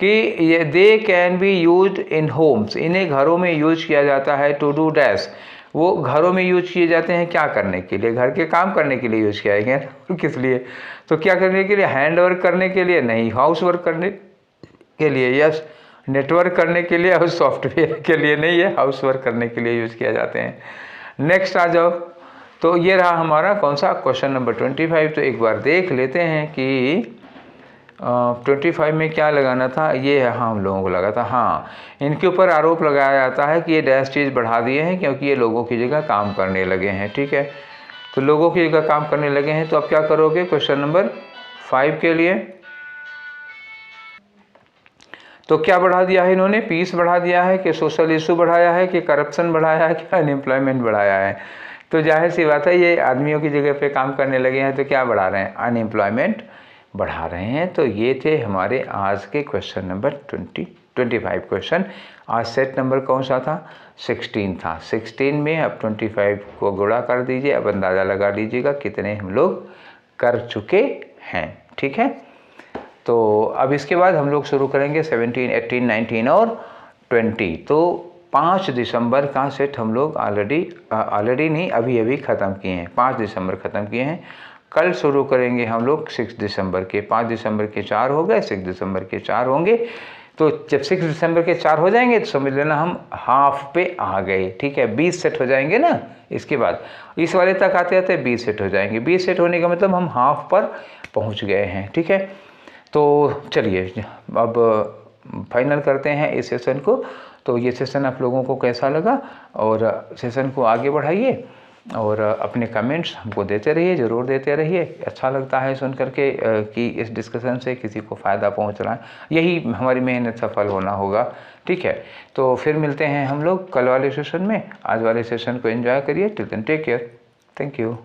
कि ये दे can be use in Holmes, इन्हें घरों में यूज किया जाता है। टू डू डैश, वो घरों में यूज किए जाते हैं क्या करने के लिए, घर के काम करने के लिए यूज किया गया। किस लिए, तो क्या करने के लिए, हैंड वर्क करने के लिए नहीं, हाउस वर्क करने के लिए, यस, नेटवर्क करने के लिए और सॉफ्टवेयर के लिए नहीं है, हाउस वर्क करने के लिए यूज किया जाते हैं। नेक्स्ट आ जाओ, तो ये रहा हमारा कौन सा, क्वेश्चन नंबर 25। तो एक बार देख लेते हैं कि 25 में क्या लगाना था। ये है, हाँ, हम लोगों को लगा था, हाँ, इनके ऊपर आरोप लगाया जाता है कि ये डैश चीज़ बढ़ा दिए हैं क्योंकि ये लोगों की जगह काम करने लगे हैं, ठीक है। तो लोगों की जगह काम करने लगे हैं, तो अब क्या करोगे क्वेश्चन नंबर 5 के लिए। तो क्या बढ़ा दिया है इन्होंने, पीस बढ़ा दिया है कि सोशल इशू बढ़ाया है कि करप्शन बढ़ाया है कि अनएम्प्लॉयमेंट बढ़ाया है। तो जाहिर सी बात है, ये आदमियों की जगह पे काम करने लगे हैं, तो क्या बढ़ा रहे हैं, अनएम्प्लॉयमेंट बढ़ा रहे हैं। तो ये थे हमारे आज के क्वेश्चन नंबर 25 क्वेश्चन। आज सेट नंबर कौन सा था, 16 था। 16 में अब 25 को गुणा कर दीजिए, अब अंदाज़ा लगा लीजिएगा कितने हम लोग कर चुके हैं, ठीक है। तो अब इसके बाद हम लोग शुरू करेंगे 17, 18, 19 और 20। तो 5 दिसंबर का सेट हम लोग ऑलरेडी नहीं, अभी ख़त्म किए हैं। 5 दिसंबर ख़त्म किए हैं। कल शुरू करेंगे हम लोग 6 दिसंबर के। 5 दिसंबर के 4 हो गए, 6 दिसंबर के 4 होंगे। तो जब 6 दिसंबर के 4 हो जाएंगे तो समझ लेना हम हाफ पे आ गए, ठीक है। 20 सेट हो जाएंगे ना, इसके बाद इस वाले तक आते आते 20 सेट हो जाएंगे। 20 सेट होने का मतलब हम हाफ पर पहुँच गए हैं, ठीक है। तो चलिए अब फाइनल करते हैं इस सेशन को। तो ये सेशन आप लोगों को कैसा लगा, और सेशन को आगे बढ़ाइए और अपने कमेंट्स हमको देते रहिए, ज़रूर देते रहिए। अच्छा लगता है सुन करके कि इस डिस्कशन से किसी को फ़ायदा पहुंच रहा है, यही हमारी मेहनत सफल होना होगा, ठीक है। तो फिर मिलते हैं हम लोग कल वाले सेशन में। आज वाले सेशन को एंजॉय करिए। Till then take care, thank you.